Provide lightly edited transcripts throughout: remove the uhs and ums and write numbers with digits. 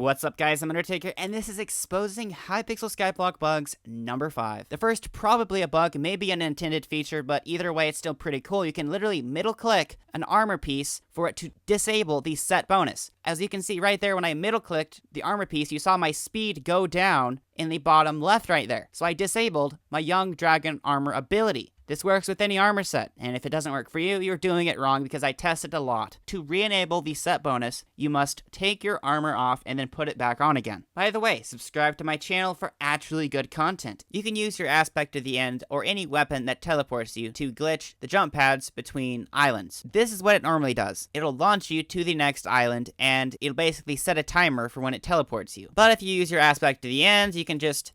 What's up, guys? I'm Undertaker, and this is Exposing Hypixel Skyblock Bugs number 5. The first, probably a bug, maybe an intended feature, but either way, it's still pretty cool. You can literally middle-click an armor piece for it to disable the set bonus. As you can see right there, when I middle-clicked the armor piece, you saw my speed go down in the bottom left right there. So I disabled my Young Dragon armor ability. This works with any armor set, and if it doesn't work for you, you're doing it wrong because I tested a lot. To re-enable the set bonus, you must take your armor off and then put it back on again. By the way, subscribe to my channel for actually good content. You can use your aspect of the end or any weapon that teleports you to glitch the jump pads between islands. This is what it normally does. It'll launch you to the next island, and it'll basically set a timer for when it teleports you. But if you use your aspect of the end, you can just,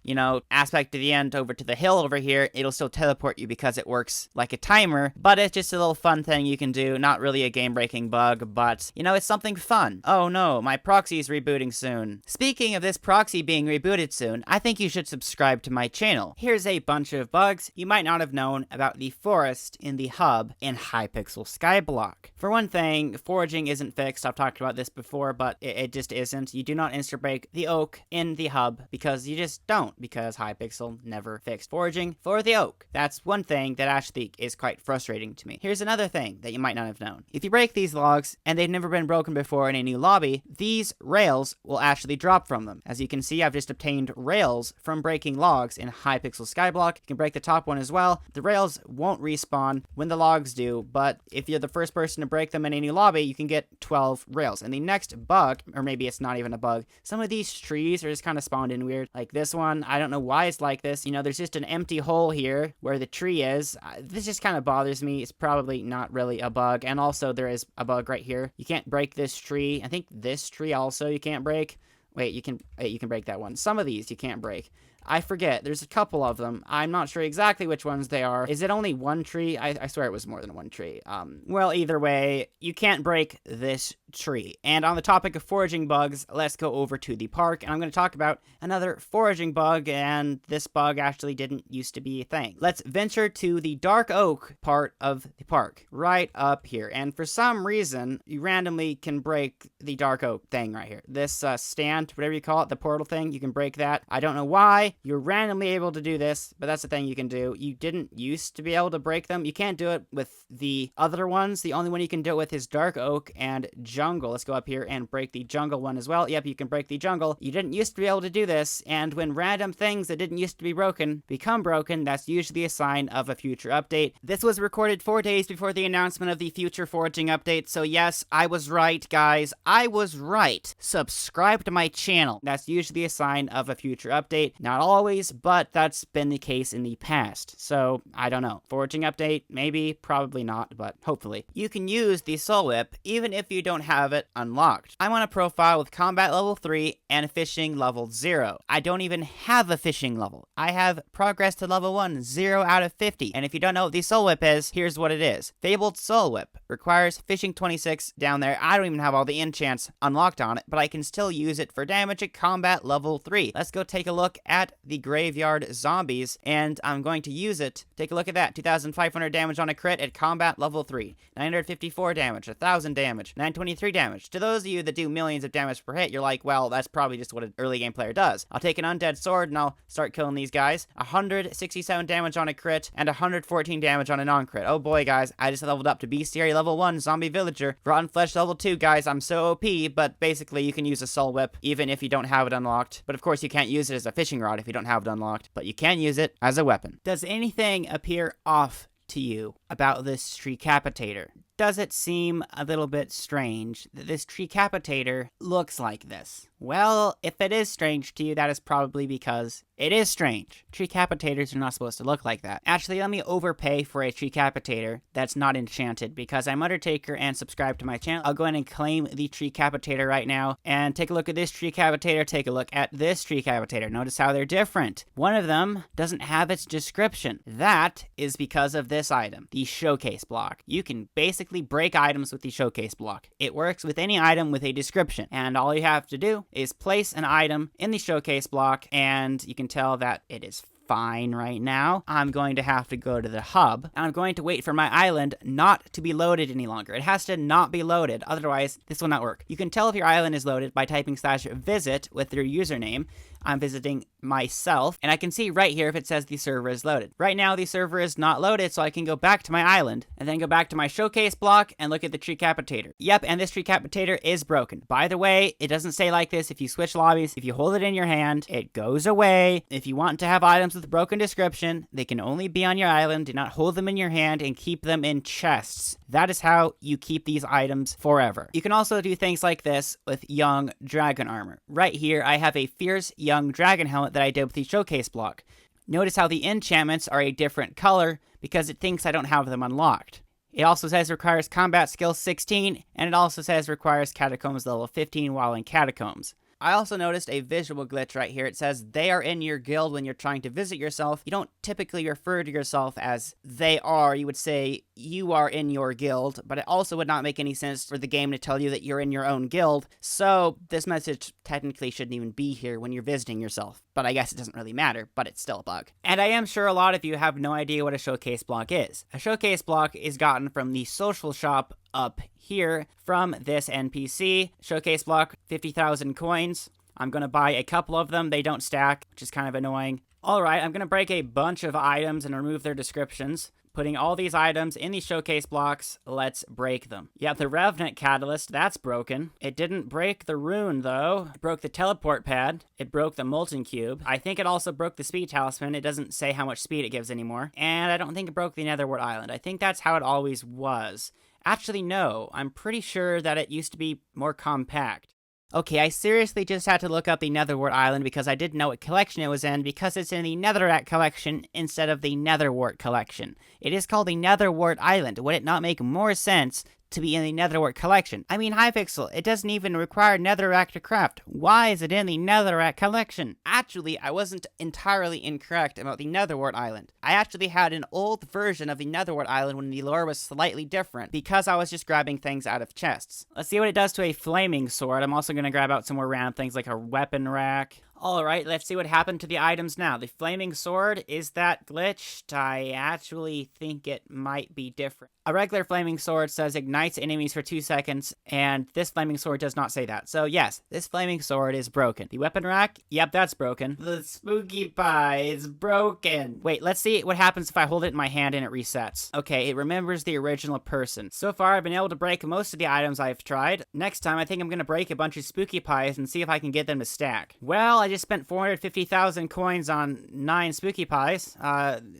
aspect of the end over to the hill over here, it'll still teleport you because it works like a timer, but it's just a little fun thing you can do. Not really a game-breaking bug, but, it's something fun. Oh no, my proxy's rebooting soon. Speaking of this proxy being rebooted soon, I think you should subscribe to my channel. Here's a bunch of bugs you might not have known about the forest in the hub in Hypixel Skyblock. For one thing, foraging isn't fixed. I've talked about this before, but it just isn't. You do not insta-break the oak in the hub because you just don't, because Hypixel never fixed foraging for the oak. That's one thing that actually is quite frustrating to me. Here's another thing that you might not have known. If you break these logs, and they've never been broken before in a new lobby, these rails will actually drop from them. As you can see, I've just obtained rails from breaking logs in Hypixel Skyblock. You can break the top one as well. The rails won't respawn when the logs do, but if you're the first person to break them in a new lobby, you can get 12 rails. And the next bug, or maybe it's not even a bug, some of these trees are just kind of spawned in weird. Like this one, I don't know why it's like this. There's just an empty hole here where the tree is. This just kind of bothers me. It's probably not really a bug. And also there is a bug right here. You can't break this tree. I think this tree also you can't break. Wait, you can break that one. Some of these you can't break. I forget. There's a couple of them. I'm not sure exactly which ones they are. Is it only one tree? I swear it was more than one tree. Well, either way, you can't break this tree. And on the topic of foraging bugs, let's go over to the park, and I'm going to talk about another foraging bug, and this bug actually didn't used to be a thing. Let's venture to the dark oak part of the park, right up here. And for some reason, you randomly can break the dark oak thing right here. This stand, whatever you call it, the portal thing, you can break that. I don't know why. You're randomly able to do this, but that's the thing you can do. You didn't used to be able to break them. You can't do it with the other ones. The only one you can do it with is dark oak and jungle. Let's go up here and break the jungle one as well. Yep, you can break the jungle. You didn't used to be able to do this, and when random things that didn't used to be broken become broken, that's usually a sign of a future update. This was recorded 4 days before the announcement of the future foraging update, so yes, I was right, guys. I was right. Subscribe to my channel. That's usually a sign of a future update. Not always, but that's been the case in the past. So, I don't know. Foraging update? Maybe, probably not, but hopefully. You can use the Soul Whip even if you don't have it unlocked. I'm on a profile with combat level 3 and fishing level 0. I don't even have a fishing level. I have progress to level 1, 0 out of 50. And if you don't know what the Soul Whip is, here's what it is. Fabled Soul Whip requires fishing 26 down there. I don't even have all the enchants unlocked on it, but I can still use it for damage at combat level 3. Let's go take a look at the graveyard zombies, and I'm going to use it. Take a look at that. 2,500 damage on a crit at combat level 3. 954 damage, 1,000 damage, 923 damage. To those of you that do millions of damage per hit, you're like, well, that's probably just what an early game player does. I'll take an undead sword and I'll start killing these guys. 167 damage on a crit and 114 damage on a non-crit. Oh boy, guys, I just leveled up to bestiary level 1, zombie villager, rotten flesh level 2, guys. I'm so OP, but basically you can use a soul whip even if you don't have it unlocked. But of course you can't use it as a fishing rod if you don't have it unlocked, but you can use it as a weapon. Does anything appear off to you about this tree Capitator? Does it seem a little bit strange that this tree Capitator looks like this? Well, if it is strange to you, that is probably because it is strange. Tree Capitators are not supposed to look like that. Actually, let me overpay for a tree Capitator that's not enchanted because I'm Undertaker and subscribe to my channel. I'll go ahead and claim the tree Capitator right now and take a look at this tree Capitator, take a look at this tree Capitator. Notice how they're different. One of them doesn't have its description. That is because of this item, the showcase block. You can basically break items with the showcase block. It works with any item with a description, and all you have to do is place an item in the showcase block, and you can tell that it is fine right now. I'm going to have to go to the hub, and I'm going to wait for my island not to be loaded any longer. It has to not be loaded, otherwise this will not work. You can tell if your island is loaded by typing /visit with your username. I'm visiting myself, and I can see right here if it says the server is loaded. Right now, the server is not loaded, so I can go back to my island, and then go back to my showcase block and look at the tree Capitator. Yep, and this tree Capitator is broken. By the way, it doesn't say like this if you switch lobbies. If you hold it in your hand, it goes away. If you want to have items with broken description, they can only be on your island. Do not hold them in your hand and keep them in chests. That is how you keep these items forever. You can also do things like this with young dragon armor. Right here, I have a fierce young dragon helmet that I did with the showcase block. Notice how the enchantments are a different color because it thinks I don't have them unlocked. It also says requires combat skill 16, and it also says requires catacombs level 15 while in catacombs. I also noticed a visual glitch right here. It says they are in your guild when you're trying to visit yourself. You don't typically refer to yourself as they are. You would say you are in your guild, but it also would not make any sense for the game to tell you that you're in your own guild. So this message technically shouldn't even be here when you're visiting yourself. But I guess it doesn't really matter, but it's still a bug. And I am sure a lot of you have no idea what a showcase block is. A showcase block is gotten from the social shop up here from this NPC. Showcase block, 50,000 coins. I'm going to buy a couple of them. They don't stack, which is kind of annoying. Alright, I'm going to break a bunch of items and remove their descriptions. Putting all these items in these showcase blocks, let's break them. Yeah, the Revenant Catalyst, that's broken. It didn't break the rune, though. It broke the teleport pad. It broke the Molten Cube. I think it also broke the Speed Talisman. It doesn't say how much speed it gives anymore. And I don't think it broke the Netherward Island. I think that's how it always was. Actually, no. I'm pretty sure that it used to be more compact. Okay, I seriously just had to look up the Netherward Island because I didn't know what collection it was in because it's in the Netherrack collection instead of the Netherwart collection. It is called the Netherward Island. Would it not make more sense to be in the Netherwart collection? I mean, Hypixel, it doesn't even require Netherrack to craft. Why is it in the Netherrack collection? Actually, I wasn't entirely incorrect about the Netherwart Island. I actually had an old version of the Netherwart Island when the lore was slightly different because I was just grabbing things out of chests. Let's see what it does to a flaming sword. I'm also going to grab out some more random things like a weapon rack. Alright, let's see what happened to the items now. The flaming sword, is that glitched? I actually think it might be different. A regular flaming sword says ignites enemies for 2 seconds, and this flaming sword does not say that. So yes, this flaming sword is broken. The weapon rack, yep, that's broken. The spooky pie is broken. Wait, let's see what happens if I hold it in my hand and it resets. Okay, it remembers the original person. So far, I've been able to break most of the items I've tried. Next time, I think I'm going to break a bunch of spooky pies and see if I can get them to stack. Well, I just spent 450,000 coins on 9 spooky pies.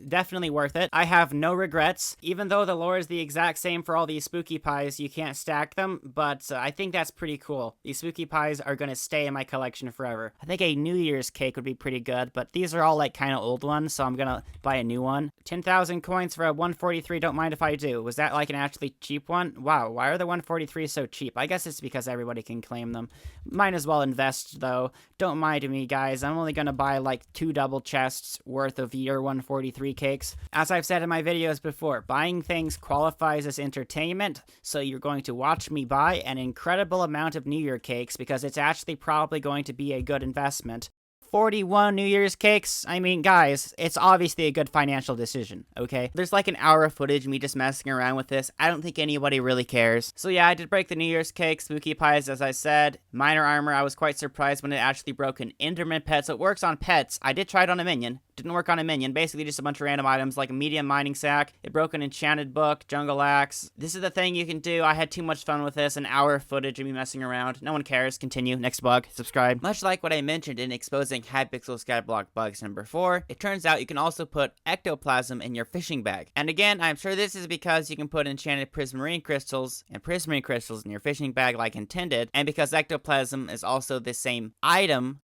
Definitely worth it. I have no regrets. Even though the lore is the exact same for all these spooky pies, you can't stack them, but I think that's pretty cool. These spooky pies are going to stay in my collection forever. I think a New Year's cake would be pretty good, but these are all like kind of old ones, so I'm going to buy a new one. 10,000 coins for a 143, don't mind if I do. Was that like an actually cheap one? Wow, why are the 143 so cheap? I guess it's because everybody can claim them. Might as well invest, though. Don't mind me, guys. I'm only going to buy like 2 double chests worth of year 143 cakes. As I've said in my videos before, buying things qualifies as entertainment, so you're going to watch me buy an incredible amount of New Year cakes because it's actually probably going to be a good investment. 41 New Year's cakes? I mean, guys, it's obviously a good financial decision, okay? There's like an hour of footage of me just messing around with this. I don't think anybody really cares. So yeah, I did break the New Year's cake, spooky pies, as I said. Minor armor, I was quite surprised when it actually broke an Enderman pet, so it works on pets. I did try it on a minion. Didn't work on a minion. Basically just a bunch of random items like a medium mining sack. It broke an enchanted book, jungle axe. This is the thing you can do. I had too much fun with this. An hour of footage of me messing around. No one cares. Continue. Next bug. Subscribe. Much like what I mentioned in exposing Hypixel Skyblock bugs number 4, it turns out you can also put ectoplasm in your fishing bag. And again, I'm sure this is because you can put enchanted prismarine crystals and prismarine crystals in your fishing bag like intended, and because ectoplasm is also the same item.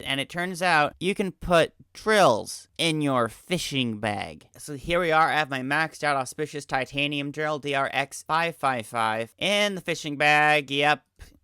And it turns out you can put drills in your fishing bag. So here we are. I have my maxed out auspicious titanium drill DRX555 in the fishing bag. Yep.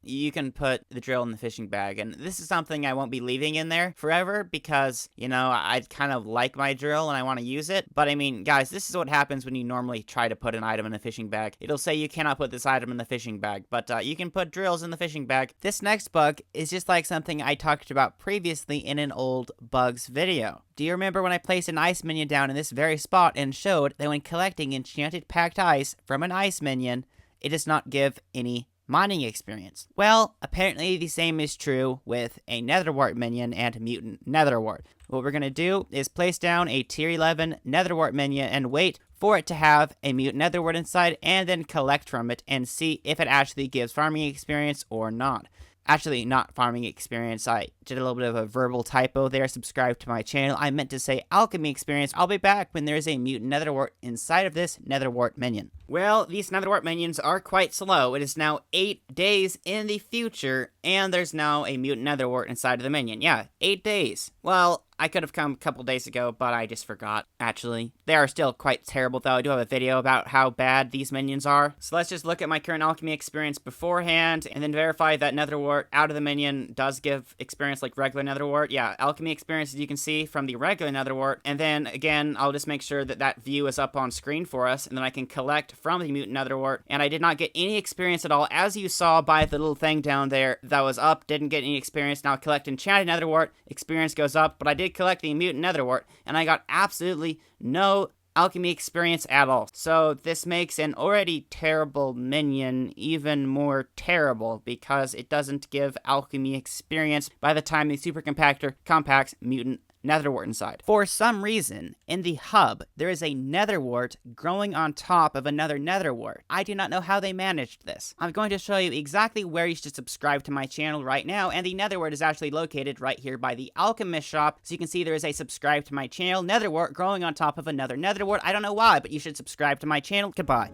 you can put the drill in the fishing bag. And this is something I won't be leaving in there forever because, you know, I kind of like my drill and I want to use it. But I mean, guys, this is what happens when you normally try to put an item in a fishing bag. It'll say you cannot put this item in the fishing bag, but you can put drills in the fishing bag. This next bug is just like something I talked about previously in an old bugs video. Do you remember when I placed an ice minion down in this very spot and showed that when collecting enchanted packed ice from an ice minion, it does not give any mining experience? Well, apparently the same is true with a Netherward minion and Mutant Netherward. What we're going to do is place down a tier 11 Netherward minion and wait for it to have a Mutant Netherward inside and then collect from it and see if it actually gives farming experience or not. Actually, not farming experience. I did a little bit of a verbal typo there. Subscribe to my channel. I meant to say alchemy experience. I'll be back when there's a Mutant Netherwart inside of this Netherwart minion. Well, these Netherwart minions are quite slow. It is now 8 days in the future, and there's now a Mutant Netherwart inside of the minion. Yeah, 8 days. Well, I could have come a couple days ago, but I just forgot, actually. They are still quite terrible, though. I do have a video about how bad these minions are. So let's just look at my current alchemy experience beforehand, and then verify that Netherwart out of the minion does give experience like regular Netherwart. Yeah, alchemy experience, as you can see, from the regular Netherwart. And then, again, I'll just make sure that that view is up on screen for us, and then I can collect from the Mutant Netherwart. And I did not get any experience at all, as you saw by the little thing down there that was up. Didn't get any experience. Now collect enchanted Netherwart, experience goes up, but I did collect the Mutant Netherwart, and I got absolutely no alchemy experience at all. So this makes an already terrible minion even more terrible because it doesn't give alchemy experience by the time the super compactor compacts Mutant Netherwart inside. For some reason, in the hub, there is a Netherwart growing on top of another Netherwart. I do not know how they managed this. I'm going to show you exactly where you should subscribe to my channel right now, and the Netherwart is actually located right here by the Alchemist shop. So you can see there is a subscribe to my channel Netherwart growing on top of another Netherwart. I don't know why, but you should subscribe to my channel. Goodbye.